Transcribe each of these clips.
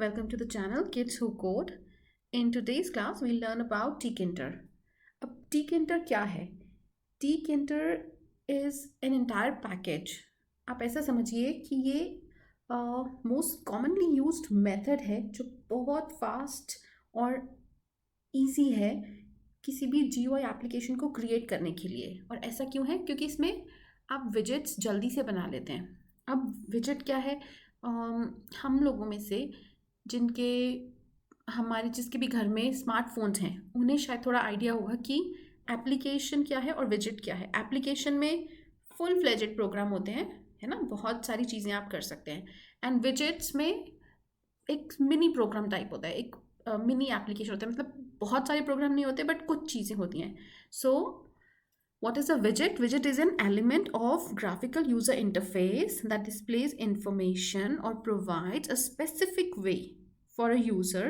Welcome to the channel Kids Who Code. In today's class, we'll learn about tkinter. अब tkinter क्या है? tkinter is an entire package. आप ऐसा समझिए कि ये मोस्ट कॉमनली यूज्ड मेथड है जो बहुत फास्ट और इजी है किसी भी GUI एप्लीकेशन को क्रिएट करने के लिए. और ऐसा क्यों है? क्योंकि इसमें आप विजेट्स जल्दी से बना लेते हैं. अब विजेट क्या है? हम लोगों में से जिसके भी घर में स्मार्टफोन्स हैं उन्हें शायद थोड़ा आइडिया होगा कि एप्लीकेशन क्या है और विजेट क्या है. एप्लीकेशन में फुल फ्लेजेड प्रोग्राम होते हैं, है ना, बहुत सारी चीज़ें आप कर सकते हैं. एंड विजेट्स में एक मिनी प्रोग्राम टाइप होता है, एक मिनी एप्लीकेशन होता है. मतलब बहुत सारे प्रोग्राम नहीं होते बट कुछ चीज़ें होती हैं. सो what is a widget? Widget is an element of graphical user interface that displays information or provides a specific way for a user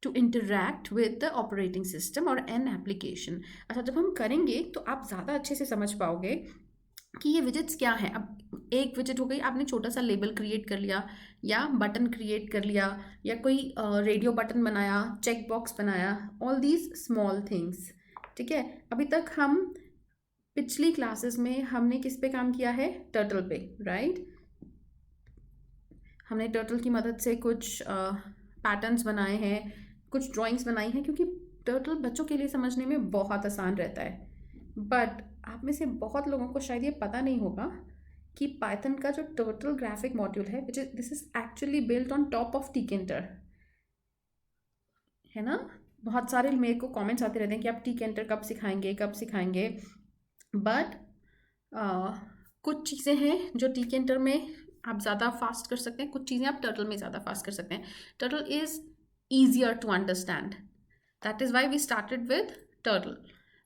to interact with the operating system or an application. अच्छा, जब हम करेंगे तो आप ज़्यादा अच्छे से समझ पाओगे कि ये विजेट्स क्या है. अब एक विजेट हो गई, आपने छोटा सा लेबल क्रिएट कर लिया या बटन क्रिएट कर लिया या कोई रेडियो बटन बनाया, चेक बॉक्स बनाया, ऑल दीज स्मॉल थिंग्स. ठीक है, अभी तक हम पिछली क्लासेस में हमने किस पे काम किया है? टर्टल पे, राइट. हमने टर्टल की मदद से कुछ पैटर्न्स बनाए हैं, कुछ ड्राइंग्स बनाई हैं, क्योंकि टर्टल बच्चों के लिए समझने में बहुत आसान रहता है. बट आप में से बहुत लोगों को शायद ये पता नहीं होगा कि पाइथन का जो टर्टल ग्राफिक मॉड्यूल है, this is actually built on top of tkinter, है ना. बहुत सारे मेरे को कमेंट्स आते रहते हैं कि आप tkinter कब सिखाएंगे. बट कुछ चीज़ें हैं जो tkinter में आप ज़्यादा फास्ट कर सकते हैं, कुछ चीज़ें आप टर्टल में ज़्यादा फास्ट कर सकते हैं. Turtle is easier to understand, that is why we started with turtle.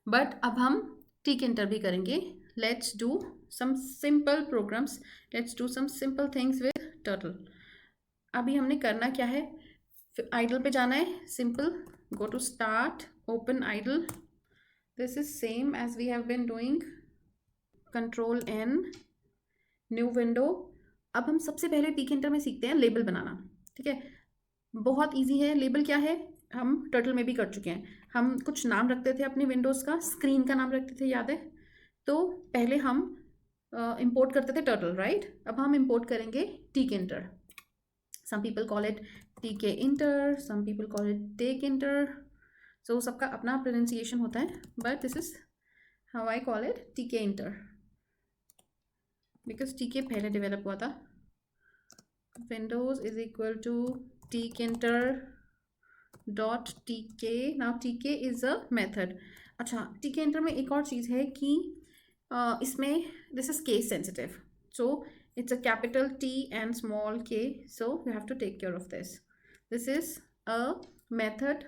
But अब हम tkinter भी करेंगे. Let's do some simple programs, let's do some simple things with turtle. अभी हमने करना क्या है? आइडल पे जाना है. Simple, go to start, open IDLE. This is same as we have been doing. Control N, new window. अब हम सबसे पहले tkinter में सीखते हैं लेबल बनाना. ठीक है, बहुत इजी है. लेबल क्या है? हम टर्टल में भी कर चुके हैं. हम कुछ नाम रखते थे अपनी विंडोज़ का, स्क्रीन का नाम रखते थे, याद है? तो पहले हम इंपोर्ट करते थे टर्टल, राइट. अब हम इंपोर्ट करेंगे tkinter. Some people call it tkinter, some people call it tkinter. So सबका अपना प्रोनाउंसिएशन होता है, but this is how I call it tkinter, because tk पहले डेवलप हुआ था. Windows is equal to tkinter dot tk. Now tk is a method. अच्छा, tkinter में एक और चीज़ है कि इसमें this is case sensitive, so it's a capital T and small k, so you have to take care of this. This is a method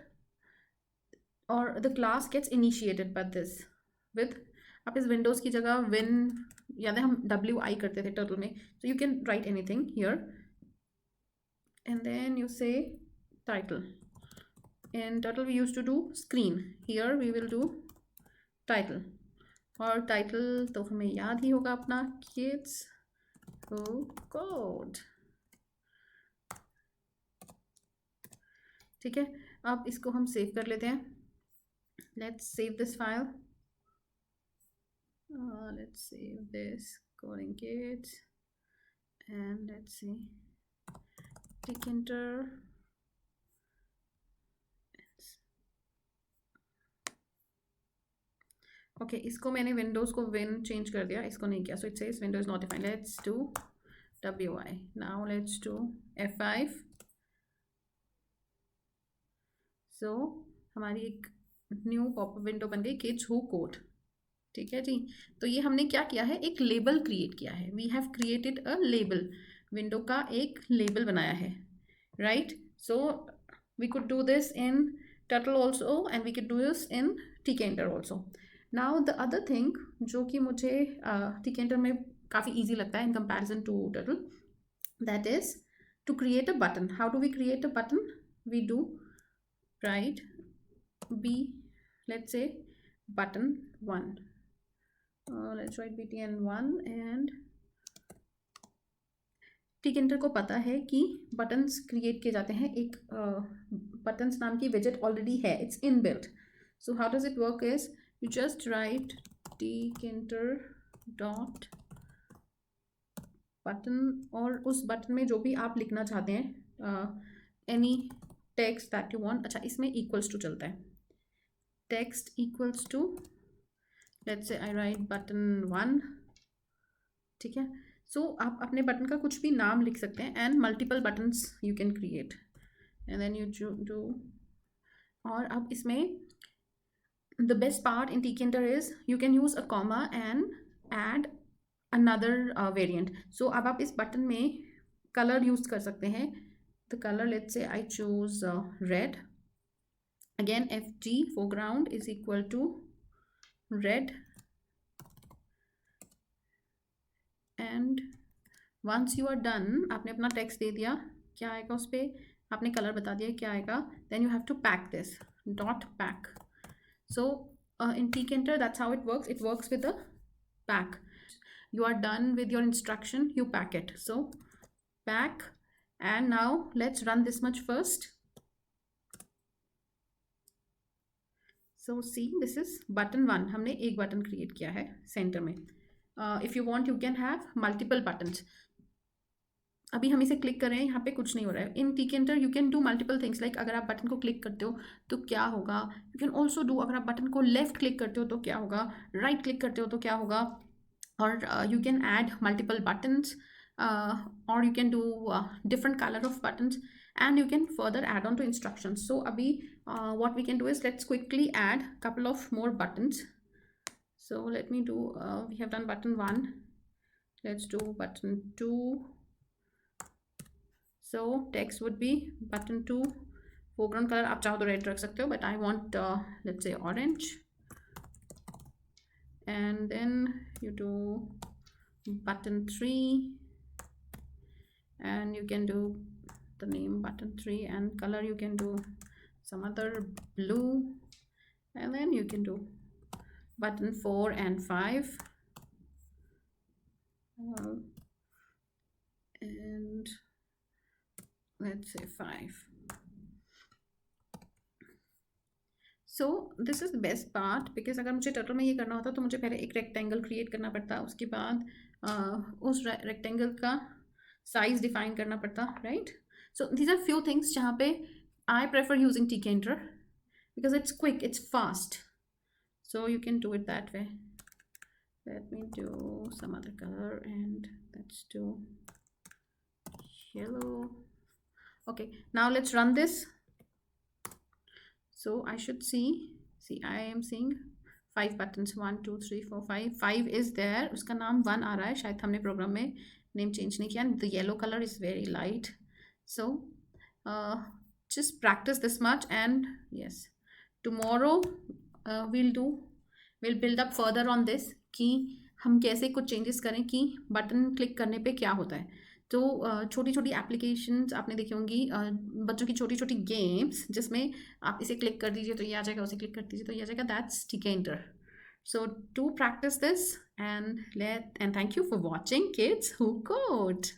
or the class gets initiated by this with, आप इस Windows की जगह win, याद है हम WI करते थे turtle में, so you can write anything here and then you say title. In turtle we used to do screen, here we will do title. और टाइटल तो हमें याद ही होगा अपना, kids who code. ठीक है, अब इसको हम सेव कर लेते हैं. Let's save this file. Let's save this coding kids and let's see tkinter. Okay, इसको मैंने विंडोज़ को विन चेंज कर दिया, इसको नहीं किया. So it says window is not defined. Let's do WI. Now let's do F5. सो हमारी एक न्यू पॉपअप विंडो बन गई, किड्स हु कोड. ठीक है जी. तो ये हमने क्या किया है? एक लेबल क्रिएट किया है. We have created a label. Window का एक लेबल बनाया है, right. So we could do this in turtle also and we could do this in tkinter also. Now the other thing जो कि मुझे tkinter में काफ़ी ईजी लगता है in comparison to turtle, that is to create a button. How do we create a button? We do write b, let's say button 1. Let's write btn1 and tick enter को पता है कि buttons create किए जाते हैं, एक buttons नाम की विजेट ऑलरेडी है, it's in built. So how does it work is you just right tick enter dot button, और उस बटन में जो भी आप लिखना चाहते हैं, any text that you want. अच्छा, इसमें इक्वल्स टू चलता है, text equals to, let's say I right button 1. ठीक है, सो आप अपने बटन का कुछ भी नाम लिख सकते हैं and multiple buttons you can create and then you do. और अब इसमें द बेस्ट पार्ट इन टिकेंटर is you can use a comma and add another variant. So अब आप इस बटन में कलर यूज कर सकते हैं. The colour, let's say I choose red. Again FG foreground is equal to red, and once you are done, आपने अपना text दे दिया, क्या आएगा उस पर, आपने कलर बता दिया क्या आएगा. Then you have to pack this, dot pack. So in tkinter that's how it works. It works with the pack. You are done with your instruction, you pack it. So pack, and now let's run this much first. So see, this is button 1. हमने एक button create किया है centre में. If you want you can have multiple buttons. अभी हम इसे click कर रहे हैं, यहाँ पे कुछ नहीं हो रहा है. इन टिकेंटर you can do multiple things, like अगर आप बटन को क्लिक करते हो तो क्या होगा. यू कैन ऑल्सो डू, अगर आप बटन को लेफ्ट क्लिक करते हो तो क्या होगा, राइट क्लिक करते हो तो क्या होगा. और you can add multiple buttons, और you can do different colour of buttons, and you can further add on to instructions. So abhi what we can do is let's quickly add couple of more buttons. So let me do, we have done button 1, let's do button 2. So text would be button 2, foreground color aap chaho to red rakh sakte ho, but I want let's say orange. And then you do button 3, and you can do the name button 3, and color you can do some other blue. And then you can do button 4 and 5, and let's say 5. So this is the best part, because अगर मुझे turtle में ये करना होता तो मुझे पहले एक रेक्टेंगल क्रिएट करना पड़ता, उसके बाद उस रेक्टेंगल का साइज डिफाइन करना पड़ता, right. So these are few things जहाँ पे I prefer using Tkinter because it's quick, it's fast. So you can do it that way. Let me do some other color, and let's do yellow. Okay, now let's run this. So I should see, I am seeing 5 buttons, 1 2 3 4 5. 5 is there, उसका नाम 1 आ रहा है, शायद हमने programme में name change नहीं किया. The yellow color is very light. So just practice this much, and yes, tomorrow we'll build up further on this कि हम कैसे कुछ चेंजेस करें कि बटन क्लिक करने पे क्या होता है. तो छोटी छोटी एप्लीकेशंस आपने देखी होंगी, बच्चों की छोटी छोटी गेम्स जिसमें आप इसे क्लिक कर दीजिए तो ये आ जाएगा, उसे क्लिक कर दीजिए तो ये आ जाएगा. That's Tkinter. So do practice this, and thank you for watching, kids who code.